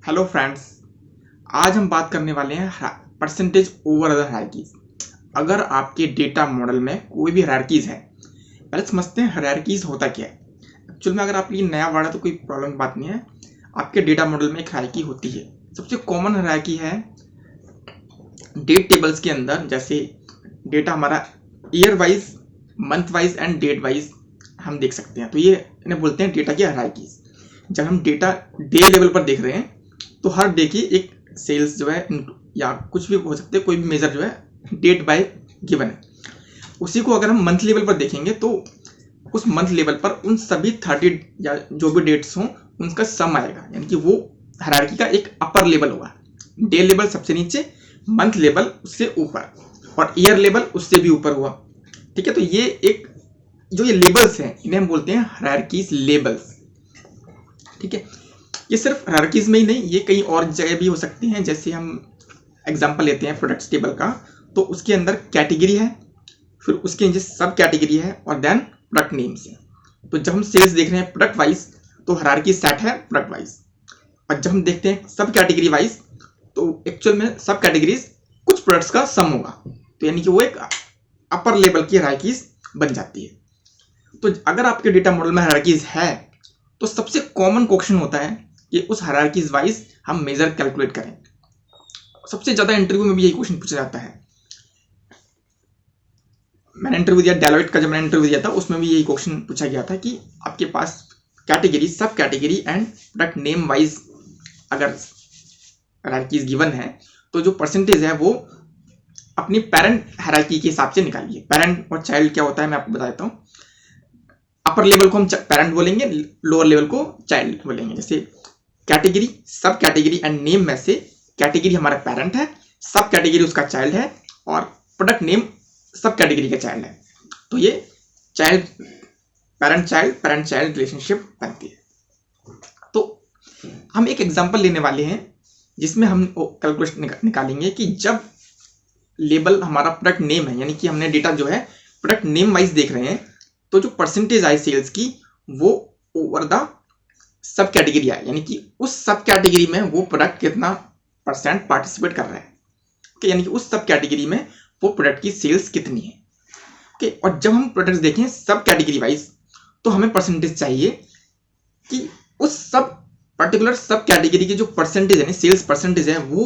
Hello friends. आज हम बात करने वाले हैं परसेंटेज ओवर अदर हायरार्कीज। अगर आपके डेटा मॉडल में कोई भी हायरार्कीज है, पहले समझते हैं हायरार्कीज होता क्या है। एक्चुअल में अगर आप ये नया वर्ड है तो कोई प्रॉब्लम की बात नहीं है। आपके डेटा मॉडल में एक हायरार्की होती है। सबसे कॉमन हायरार्की है डेट टेबल्स के अंदर। जैसे डेटा हमारा year wise, month wise and date wise हम देख सकते हैं, तो ये इन्हें बोलते हैं डेटा की हायरार्कीज। जब हम डेटा डे लेवल पर देख रहे हैं तो हर डे की एक सेल्स जो है या कुछ भी हो सकते हैं, कोई भी मेजर जो है डेट बाय गिवन है। उसी को अगर हम मंथ लेवल पर देखेंगे तो उस मंथ लेवल पर उन सभी 30 या जो भी डेट्स हों उनका सम आएगा, यानी कि वो हायरार्की का एक अपर लेवल होगा। डे लेवल सबसे नीचे, मंथ लेवल उससे ऊपर और ईयर लेवल उससे भी ऊपर हुआ। ठीक है, तो ये एक जो ये लेबल्स हैं इन्हें हम बोलते हैं हायरार्कीज लेबल्स। ठीक है, ये सिर्फ हायरार्कीज में ही नहीं, ये कई और जगह भी हो सकती हैं। जैसे हम एग्जांपल लेते हैं प्रोडक्ट्स टेबल का, तो उसके अंदर कैटेगरी है, फिर उसके नीचे सब कैटेगरी है और देन प्रोडक्ट नेम्स है। तो जब हम सेल्स देख रहे हैं प्रोडक्ट वाइज तो हायरार्की सेट है प्रोडक्ट वाइज, और जब हम देखते हैं सब कैटेगरी वाइज तो एक्चुअल में सब कैटेगरीज कुछ प्रोडक्ट्स का सम होगा, तो यानी कि वो एक अपर लेवल की हायरार्कीज बन जाती है। तो अगर आपके डेटा मॉडल में हायरार्कीज है तो सबसे कॉमन क्वेश्चन होता है कि उस हायरार्कीज वाइज हम मेजर कैलकुलेट करें। सबसे ज्यादा इंटरव्यू में भी यही क्वेश्चन पूछा जाता है। मैंने इंटरव्यू दिया डेलोइट का, जब मैंने इंटरव्यू दिया था उसमें भी यही क्वेश्चन पूछा गया था कि आपके पास कैटेगरी, सब category and product name wise अगर हायरार्कीज गिवन है तो जो परसेंटेज है वो अपनी पेरेंट हायरार्की के हिसाब से निकालिए। पेरेंट और चाइल्ड क्या होता है मैं आपको बता देता हूँ। अपर लेवल को हम पेरेंट बोलेंगे, लोअर लेवल को चाइल्ड बोलेंगे। जैसे कैटेगरी, सब कैटेगरी एंड नेम में से कैटेगरी हमारा पेरेंट है, सब कैटेगरी उसका चाइल्ड है और प्रोडक्ट नेम सब कैटेगरी का चाइल्ड है। तो ये चाइल्ड पेरेंट चाइल्ड रिलेशनशिप बनती है। तो हम एक एग्जांपल लेने वाले हैं जिसमें हम कैलकुलेशन निकालेंगे कि जब लेबल हमारा प्रोडक्ट नेम है, यानी कि हमने डेटा जो है प्रोडक्ट नेम वाइज देख रहे हैं, तो जो परसेंटेज आई सेल्स की वो ओवर द सब कैटेगरी आए, यानी कि उस सब कैटेगरी में वो प्रोडक्ट कितना परसेंट पार्टिसिपेट कर रहा है। ओके, यानी कि उस सब कैटेगरी में वो प्रोडक्ट की सेल्स कितनी है। ओके, और जब हम प्रोडक्ट्स देखें सब कैटेगरी वाइज तो हमें परसेंटेज चाहिए कि उस सब पर्टिकुलर सब कैटेगरी की जो परसेंटेज है, सेल्स परसेंटेज है, वो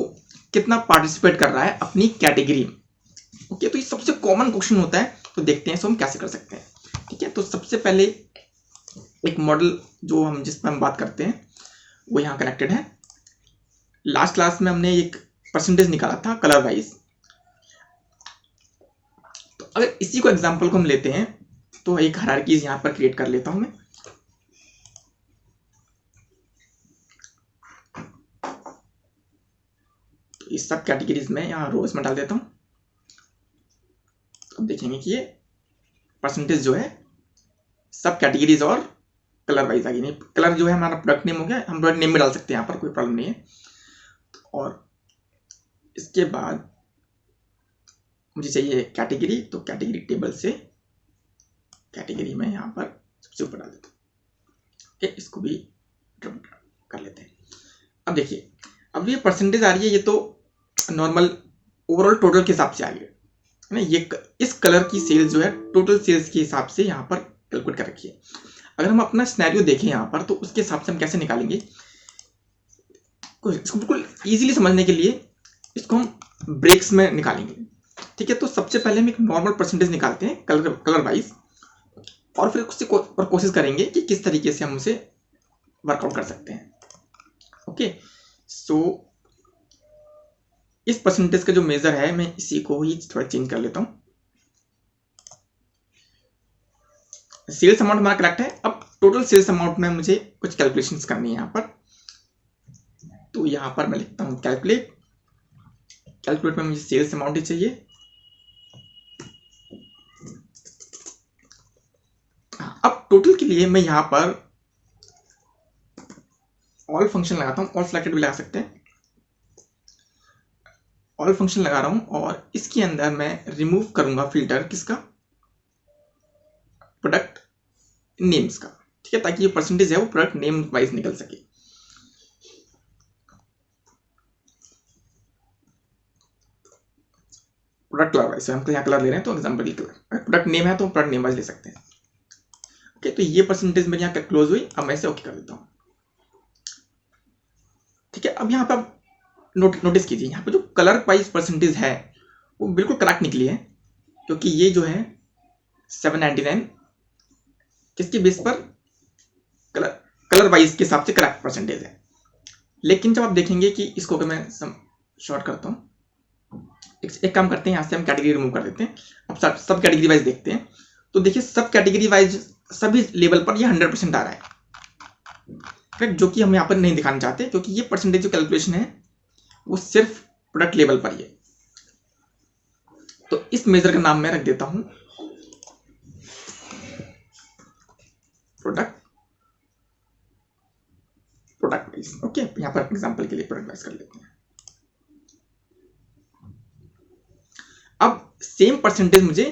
कितना पार्टिसिपेट कर रहा है अपनी कैटेगरी में। ओके, तो ये सबसे कॉमन क्वेश्चन होता है। तो देखते हैं इसको हम कैसे कर सकते हैं। ठीक है, तो सबसे पहले एक मॉडल जो हम जिस पर हम बात करते हैं वो यहाँ कनेक्टेड है। लास्ट क्लास में हमने एक परसेंटेज निकाला था कलर वाइज। तो अगर इसी को एग्जांपल को हम लेते हैं तो एक हायरार्कीज यहाँ पर क्रिएट कर लेता हूं मैं। तो इस सब कैटेगरीज में यहाँ रोज में डाल देता हूं। तो अब देखेंगे कि ये परसेंटेज जो है सब कैटेगरीज और कलर वाइज आ गई। नहीं, कलर जो है हमारा प्रोडक्ट नेम हो गया, हम प्रोडक्ट नेम में डाल सकते हैं, यहाँ पर कोई प्रॉब्लम नहीं है। और इसके बाद मुझे चाहिए कैटेगरी, तो कैटेगरी टेबल से कैटेगरी में यहाँ पर सबसे ऊपर डाल देता हूँ। इसको भी ड्रॉप कर लेते हैं। अब देखिए, अब ये परसेंटेज आ रही है, ये तो नॉर्मल ओवरऑल टोटल के हिसाब से आ गया है ना। ये इस कलर की सेल्स जो है टोटल सेल्स के हिसाब से यहाँ पर कैलकुलेट कर रखी है। अगर हम अपना सिनेरियो देखें यहाँ पर तो उसके हिसाब से हम कैसे निकालेंगे, इसको बिल्कुल इजीली समझने के लिए इसको हम ब्रेक्स में निकालेंगे। ठीक है, तो सबसे पहले हम एक नॉर्मल परसेंटेज निकालते हैं कलर वाइज, और फिर उससे कोशिश करेंगे कि किस तरीके से हम उसे वर्कआउट कर सकते हैं। ओके, सो इस परसेंटेज का जो मेजर है मैं इसी को ही थोड़ा चेंज कर लेता हूं। सेल्स अमाउंट हमारा करेक्ट है। अब टोटल सेल्स अमाउंट में मुझे कुछ कैलकुलेशंस करनी है यहाँ पर। तो यहाँ पर मैं लिखता हूँ कैलकुलेट में मुझे सेल्स अमाउंट ही चाहिए। अब टोटल के लिए मैं यहाँ पर ऑल फंक्शन लगाता हूँ, ऑल सेलेक्टेड भी लगा सकते हैं। ऑल फंक्शन लगा रहा हूं और इसके अंदर मैं रिमूव करूंगा फिल्टर किसका, प्रोडक्ट नेम्स का। ठीक है, ताकि ये परसेंटेज है वो प्रोडक्ट नेम वाइज निकल सके। प्रोडक्ट कलर वाइज, हम यहाँ कलर ले रहे हैं तो एग्जाम्पल की कलर, अगर प्रोडक्ट नेम है तो प्रोडक्ट नेम वाइज ले सकते हैं। ओके, तो ये परसेंटेज मेरे यहाँ क्लोज हुई। अब मैं इसे ओके कर देता हूँ। ठीक है, अब यहाँ पर नोटिस कीजिए, यहाँ पे जो कलर वाइज परसेंटेज है वो बिल्कुल करेक्ट निकली है, क्योंकि ये जो है 799 किसके बेस पर, कलर वाइज के हिसाब से करेक्ट परसेंटेज है। लेकिन जब आप देखेंगे कि इसको अगर मैं शॉर्ट करता हूँ, एक काम करते हैं, यहाँ से हम कैटेगरी रिमूव कर देते हैं। अब सब कैटेगरी वाइज देखते हैं, तो देखिए सब कैटेगरी वाइज सभी लेवल पर ये 100% आ रहा है, करेक्ट, जो कि हम यहाँ पर नहीं दिखाना चाहते, क्योंकि ये परसेंटेज जो कैलकुलेशन है वो सिर्फ प्रोडक्ट लेवल पर ही है। तो इस मेजर का नाम मैं रख देता हूं प्रोडक्ट वाइज। ओके, यहां पर एग्जांपल के लिए प्रोडक्ट वाइज कर लेते हैं। अब सेम परसेंटेज मुझे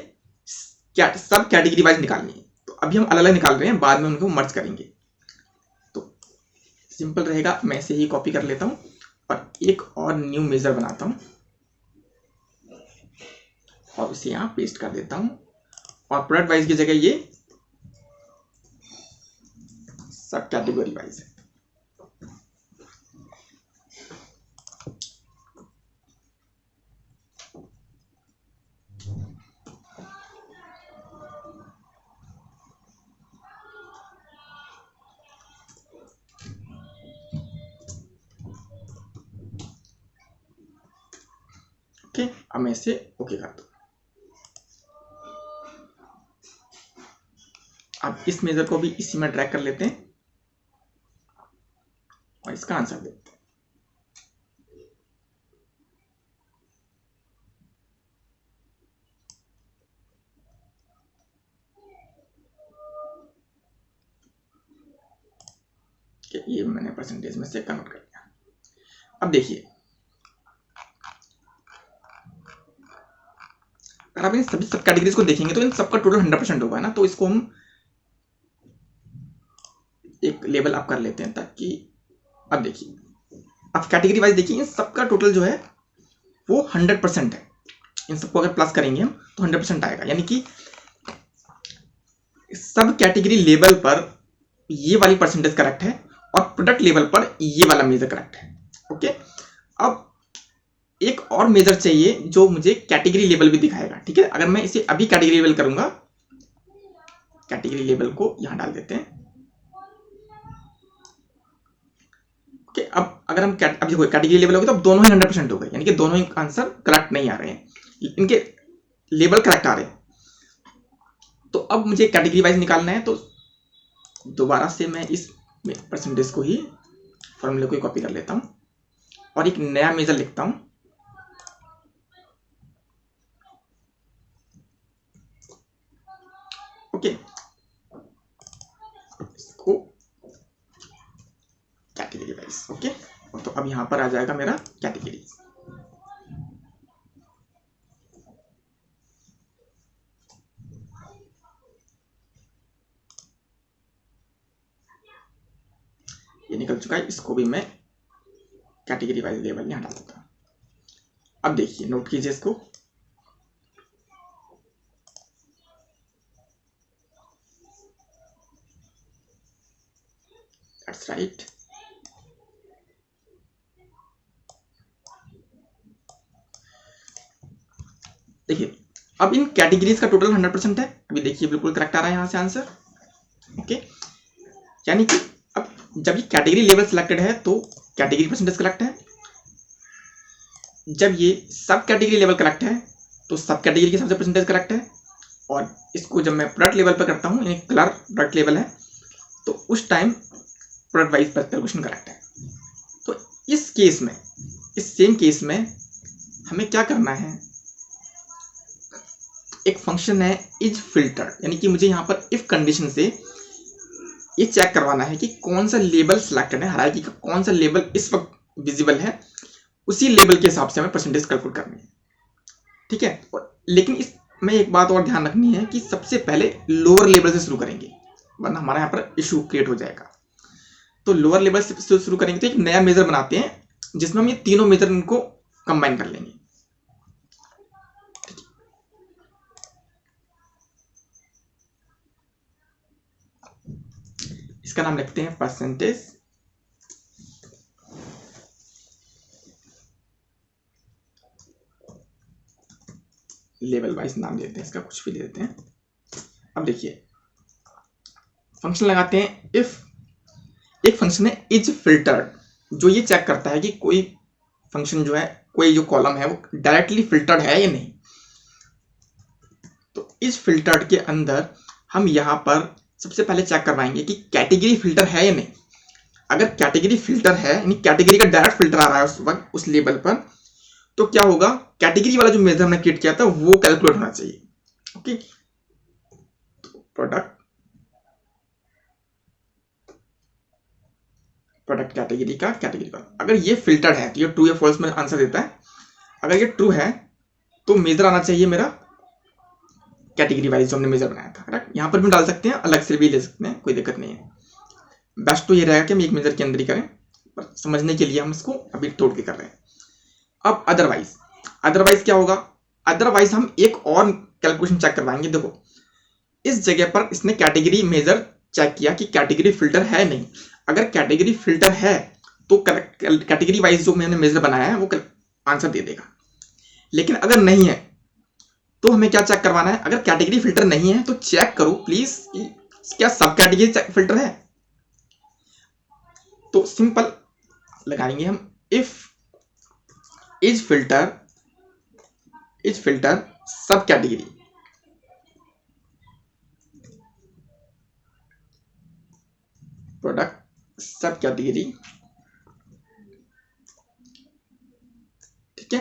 सब कैटेगरी वाइज निकालनी है, तो अभी हम अलग अलग निकाल रहे हैं, बाद में उनको मर्ज करेंगे। तो सिंपल रहेगा, मैं इसे ही कॉपी कर लेता हूं और एक और न्यू मेजर बनाता हूं और इसे यहां पेस्ट कर देता हूं, और प्रोडक्ट वाइज की जगह ये सब कैटेगरी वाइज है। ओके, अब मैं इसे ओके कर दूं। अब इस मेजर को भी इसी में ड्रैग कर लेते हैं और इसका आंसर देखते हैं। ये मैंने परसेंटेज में से कन्वर्ट कर दिया। अब देखिए, अगर आप इन सभी सब कैटेगरीज को देखेंगे तो इन सबका टोटल 100% होगा ना, तो इसको हम एक लेवल अप कर लेते हैं, ताकि अब देखिए, अब कैटेगरी वाइज देखिए, इन सबका टोटल जो है वो 100% है। इन सबको अगर प्लस करेंगे हम तो 100% आएगा, यानी कि सब कैटेगरी लेवल पर ये वाली परसेंटेज करेक्ट है और प्रोडक्ट लेवल पर ये वाला मेजर करेक्ट है। ओके, अब एक और मेजर चाहिए जो मुझे कैटेगरी लेवल भी दिखाएगा। ठीक है, अगर मैं इसे अभी कैटेगरी लेवल करूंगा, कैटेगरी लेवल को यहां डाल देते हैं। ओके, अब अगर हम अब देखो कैटेगरी लेवल हो गया तो अब दोनों ही 100% हो गए, यानी कि दोनों ही आंसर करेक्ट नहीं आ रहे हैं, इनके लेवल करेक्ट आ रहे हैं। तो अब मुझे कैटेगरी वाइज निकालना है, तो दोबारा से मैं इस परसेंटेज को ही फॉर्मूले को कॉपी कर लेता हूं और एक नया मेजर लिखता हूं। ओके, इसको कैटेगरी वाइज। ओके, तो अब यहां पर आ जाएगा मेरा कैटेगरी। ये निकल चुका है, इसको भी मैं कैटेगरी वाइज लेवल यहां डाल देता हूं। अब देखिए, नोट कीजिए इसको, दैट्स राइट। देखिए, अब इन कैटेगरीज का टोटल 100% है। अभी देखिए बिल्कुल करेक्ट आ रहा है यहां से आंसर। ओके, यानी कि अब जब ये कैटेगरी लेवल सिलेक्टेड है तो कैटेगरी परसेंटेज करेक्ट है, जब ये सब कैटेगरी लेवल करेक्ट है तो सब कैटेगरी के हिसाब से परसेंटेज करेक्ट है, और इसको जब मैं प्रोडक्ट लेवल पर करता हूँ, यानी कलर प्रोडक्ट लेवल है, तो उस time product wise calculation correct है। तो इस केस में, इस सेम केस में हमें क्या करना है, एक फंक्शन है इज फिल्टर, यानी कि मुझे यहाँ पर इफ कंडीशन से ये चेक करवाना है कि कौन सा लेवल सिलेक्टेड है, हायरार्की का कौन सा लेवल इस वक्त विजिबल है, उसी लेवल के हिसाब से हमें परसेंटेज कैलकुलेट करनी है। ठीक है, लेकिन इसमें एक बात और ध्यान रखनी है कि सबसे पहले लोअर लेवल से शुरू करेंगे, वरना हमारा यहाँ पर इशू क्रिएट हो जाएगा। तो लोअर लेवल से शुरू करेंगे, तो एक नया मेजर बनाते हैं जिसमें हम ये तीनों मेजर इनको कंबाइन कर लेंगे। इसका नाम लिखते हैं परसेंटेज लेवल वाइज नाम देते हैं, इसका कुछ भी दे देते हैं। अब देखिए फंक्शन लगाते हैं इफ, एक फंक्शन है इज फिल्टर्ड, जो ये चेक करता है कि कोई फंक्शन जो है, कोई जो कॉलम है वो डायरेक्टली फिल्टर्ड है या नहीं। तो इस फिल्टर्ड के अंदर हम यहाँ पर सबसे पहले चेक करवाएंगे कि कैटेगरी फिल्टर है या नहीं। अगर कैटेगरी फिल्टर है, यानी कैटेगरी का डायरेक्ट फिल्टर आ रहा है उस वक्त उस लेवल पर, तो क्या होगा, कैटेगरी वाला जो मेजर हमने क्रिएट किया था वो कैलकुलेट होना चाहिए। ओके, प्रोडक्ट कैटेगरी का कैटेगरी का अगर ये फिल्टर है तो ये ट्रू या फॉल्स में आंसर देता है। अगर ये ट्रू है तो मेजर आना चाहिए मेरा कैटेगरी वाइज जो हमने मेजर बनाया था। करेक्ट, यहाँ पर भी डाल सकते हैं, अलग से भी ले सकते हैं, कोई दिक्कत नहीं है। बेस्ट तो ये रहेगा कि हम एक मेजर के अंदर ही करें, पर समझने के लिए हम इसको अभी तोड़ के कर रहे हैं। अब अदरवाइज क्या होगा, अदरवाइज हम एक और कैलकुलेशन चेक करवाएंगे। देखो इस जगह पर इसने कैटेगरी मेजर चेक किया कि कैटेगरी फिल्टर है नहीं। अगर कैटेगरी फिल्टर है तो कैटेगरी वाइज जो मैंने मेजर बनाया है वो आंसर दे देगा। लेकिन अगर नहीं है तो हमें क्या चेक करवाना है, अगर कैटेगरी फिल्टर नहीं है तो चेक करो प्लीज क्या सब कैटेगरी फिल्टर है। तो सिंपल लगाएंगे हम इफ इज फिल्टर सब कैटेगरी, प्रोडक्ट सब कैटेगरी। ठीक है,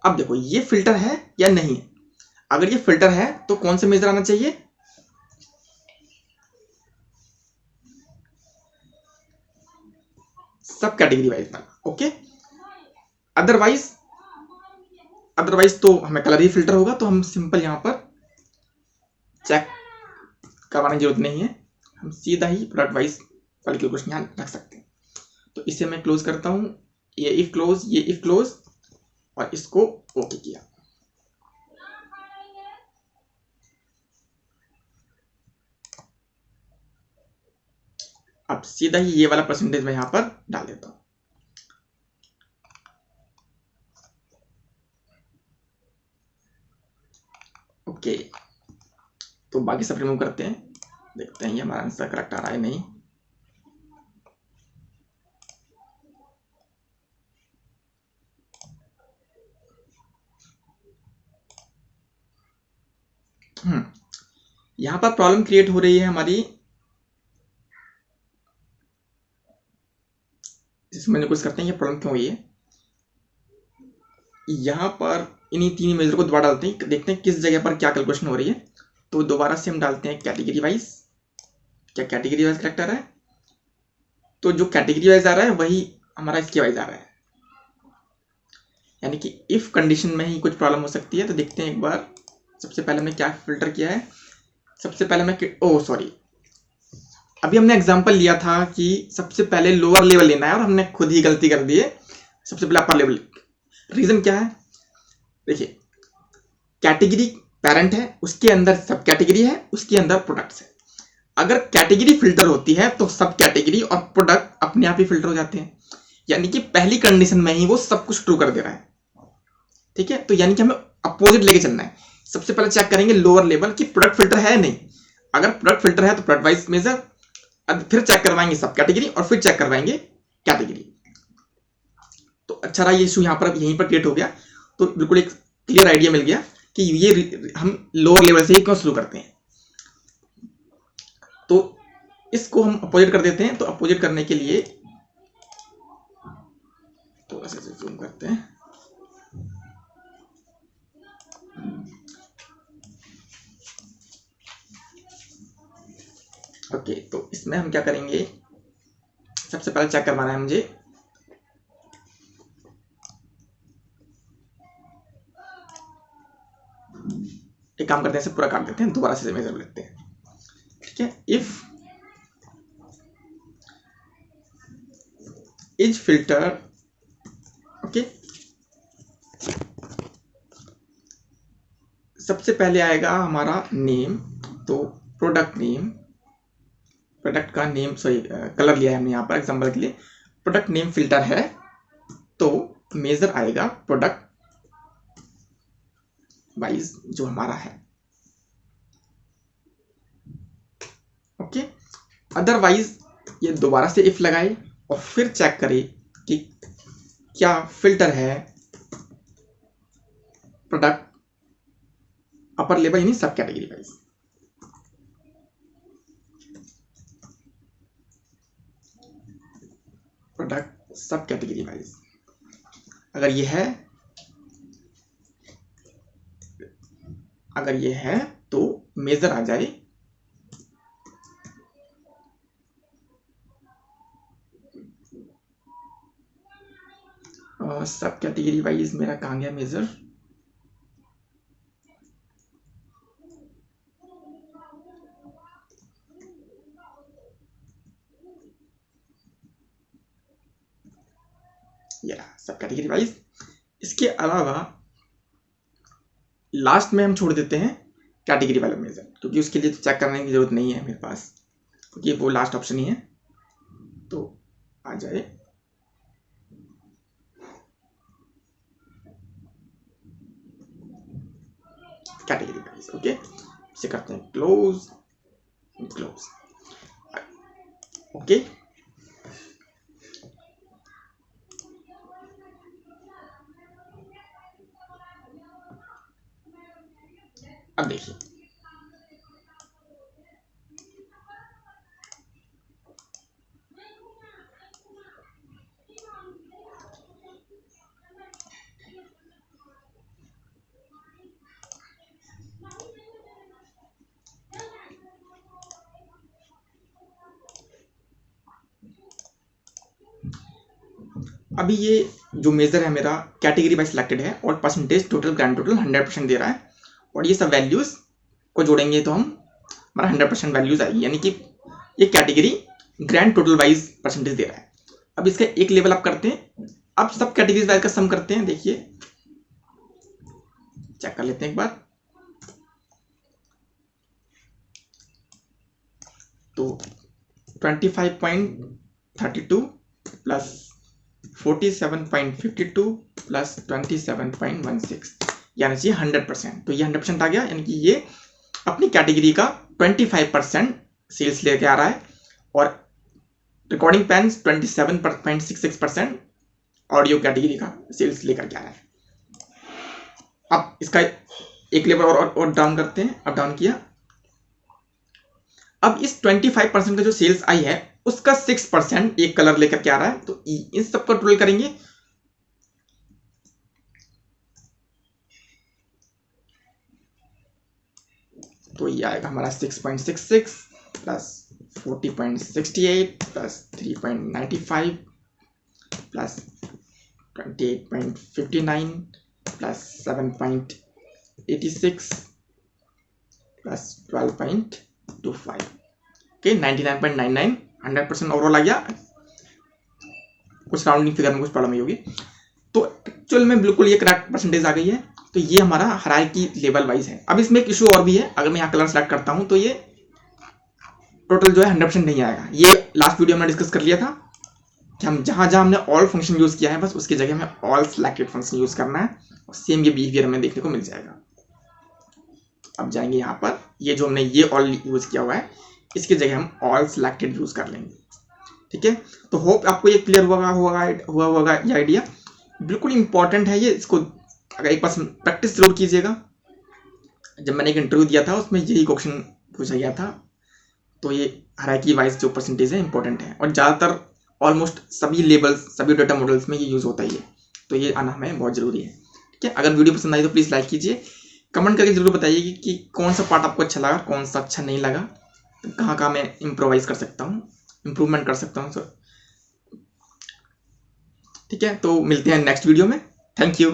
अब देखो ये फिल्टर है या नहीं है। अगर ये फिल्टर है तो कौन से मेजर आना चाहिए, सब कैटेगरी वाइज वाला। ओके, अदरवाइज तो हमें कलर ही फिल्टर होगा, तो हम सिंपल यहां पर चेक करवाने की जरूरत नहीं है, हम सीधा ही प्रोडक्ट वाइज वाले कैलकुलेशन यहां रख सकते हैं। तो इसे मैं क्लोज करता हूं, ये इफ क्लोज और इसको ओके किया। अब सीधा ही ये वाला परसेंटेज मैं यहां पर डाल देता हूं। ओके, तो बाकी सब रिमूव करते हैं, देखते हैं ये हमारा आंसर करेक्ट आ रहा है नहीं। यहां पर प्रॉब्लम क्रिएट हो रही है हमारी, समझने की कोशिश करते हैं ये प्रॉब्लम क्यों हुई है। यहां पर इन्हीं तीन मेजर को दोबारा डालते हैं, देखते हैं किस जगह पर क्या कैलकुलेशन हो रही है। तो दोबारा से हम डालते हैं कैटेगरी वाइज, क्या कैटेगरी वाइज करेक्ट आ रहा है। तो जो कैटेगरी वाइज आ रहा है वही हमारा इसके वाइज आ रहा है, यानी कि इफ कंडीशन में ही कुछ प्रॉब्लम हो सकती है। तो देखते हैं एक बार, सबसे पहले हमने क्या फिल्टर किया है, सबसे पहले मैं सॉरी, अभी हमने एग्जांपल लिया था कि सबसे पहले लोअर लेवल लेना है और हमने खुद ही गलती कर दी है, सबसे पहले अपर लेवल। रीजन क्या है, देखिए कैटेगरी पेरेंट है, उसके अंदर सब कैटेगरी है, उसके अंदर प्रोडक्ट्स है। अगर कैटेगरी फिल्टर होती है तो सब कैटेगरी और प्रोडक्ट अपने आप ही फिल्टर हो जाते हैं, यानी कि पहली कंडीशन में ही वो सब कुछ ट्रू कर दे रहा है। ठीक है, तो यानी कि हमें अपोजिट लेके चलना है। सबसे पहले चेक करेंगे लोअर लेवल की प्रोडक्ट फिल्टर है नहीं। अगर प्रोडक्ट फिल्टर है तो प्रोडक्ट वाइज मेजर, फिर चेक करवाएंगे सब कैटेगरी और फिर चेक करवाएंगे कैटेगरी। तो अच्छा रहा ये इशू यहाँ पर यहीं पर क्रिएट हो गया, तो बिल्कुल एक क्लियर आइडिया मिल गया कि ये हम लोअर लेवल से ही क्यों शुरू करते हैं। तो इसको हम अपोजिट कर देते हैं। तो अपोजिट करने के लिए थोड़ा सा जूम करते हैं। ओके, तो इसमें हम क्या करेंगे, सबसे पहले चेक करवाना है मुझे एक काम करते हैं, इसे पूरा काट देते हैं, दोबारा से मेजर लेते हैं। ठीक है, इज फिल्टर। ओके, सबसे पहले आएगा हमारा नेम, तो प्रोडक्ट नेम प्रोडक्ट का नेम सॉरी कलर लिया है हमने यहाँ पर एग्जांपल के लिए, प्रोडक्ट नेम फिल्टर है तो मेजर आएगा प्रोडक्ट वाइज जो हमारा है। ओके, अदरवाइज ये दोबारा से इफ लगाए और फिर चेक करे कि क्या फिल्टर है प्रोडक्ट अपर लेवल यानी सब कैटेगरी वाइज। प्रोडक्ट सब कैटेगरी वाइज अगर ये है तो मेजर आ जाए सब कैटेगरी वाइज। मेरा कहाँ गया मेजर, या सब कैटेगरी वाइज। इसके अलावा लास्ट में हम छोड़ देते हैं कैटेगरी वाला मेजर, क्योंकि उसके लिए तो चेक करने की जरूरत नहीं है मेरे पास, क्योंकि वो लास्ट ऑप्शन ही है। तो आ जाए कैटेगरी वाइज। ओके, इसे करते हैं क्लोज। ओके, अब देखिए अभी ये जो मेजर है मेरा कैटेगरी वाइज सिलेक्टेड है और परसेंटेज टोटल ग्रैंड टोटल 100% दे रहा है, और ये सब वैल्यूज को जोड़ेंगे तो हम हमारा 100% वैल्यूज आएगी, यानी कि ये category grand total wise percentage दे रहा है। अब इसका एक लेवल अप करते हैं, अब सब कैटेगरीज वाइज का सम करते हैं। देखिए चेक कर लेते हैं एक बार। तो 25.32 प्लस 47.52 प्लस 27.16 यानी कि 100%। तो ये 100% आ गया, यानी कि ये अपनी कैटेगरी का 25% सेल्स लेके आ रहा है, और रिकॉर्डिंग पेन्स 27.66% ऑडियो कैटेगरी का सेल्स लेकर के आ रहा है। अब इसका एक लेवल और डाउन करते हैं। अब डाउन किया, अब इस 25% का जो सेल्स आई है उसका 6% एक कलर लेकर के आ रहा है, तो इन सब को टोटल करेंगे तो ये आएगा हमारा 6.66 plus 40.68 plus 3.95 plus 28.59 plus 7.86 plus 12.25 okay 99.99 100% overall आ गया। कुछ राउंडिंग फिगर में कुछ प्रॉब्लम होगी, तो एक्चुअल में बिल्कुल ये करेक्ट परसेंटेज आ गई है। तो ये हमारा हायरार्की लेवल वाइज है। अब इसमें एक इशू और भी है, अगर मैं यहाँ कलर सेलेक्ट करता हूँ तो ये टोटल जो है 100% नहीं आएगा। ये लास्ट वीडियो में डिस्कस कर लिया था कि हम जहाँ हमने ऑल फंक्शन यूज किया है बस उसकी जगह हमें ऑल सिलेक्टेड फंक्शन यूज करना है, और सेम ये बिहेवियर हमें देखने को मिल जाएगा। अब जाएंगे यहाँ पर, ये जो हमने ये ऑल यूज किया हुआ है इसकी जगह हम ऑल सिलेक्टेड यूज कर लेंगे। ठीक है, तो होप आपको ये क्लियर हुआ होगा ये आइडिया। बिल्कुल इंपॉर्टेंट है ये, इसको अगर एक बार प्रैक्टिस जरूर कीजिएगा। जब मैंने एक इंटरव्यू दिया था उसमें यही क्वेश्चन पूछा गया था, तो ये हायरार्की वाइज जो परसेंटेज है इंपॉर्टेंट है, और ज़्यादातर ऑलमोस्ट सभी लेवल्स सभी डेटा मॉडल्स में ये यूज़ होता ही है, तो ये आना हमें बहुत ज़रूरी है। ठीक है, अगर वीडियो पसंद आई तो प्लीज़ लाइक कीजिए, कमेंट करके जरूर बताइए कि कौन सा पार्ट आपको अच्छा लगा, कौन सा अच्छा नहीं लगा, कहाँ कहाँ मैं इम्प्रोवाइज कर सकता हूँ, इम्प्रूवमेंट कर सकता हूँ सर। ठीक है, तो मिलते हैं नेक्स्ट वीडियो में। Thank you.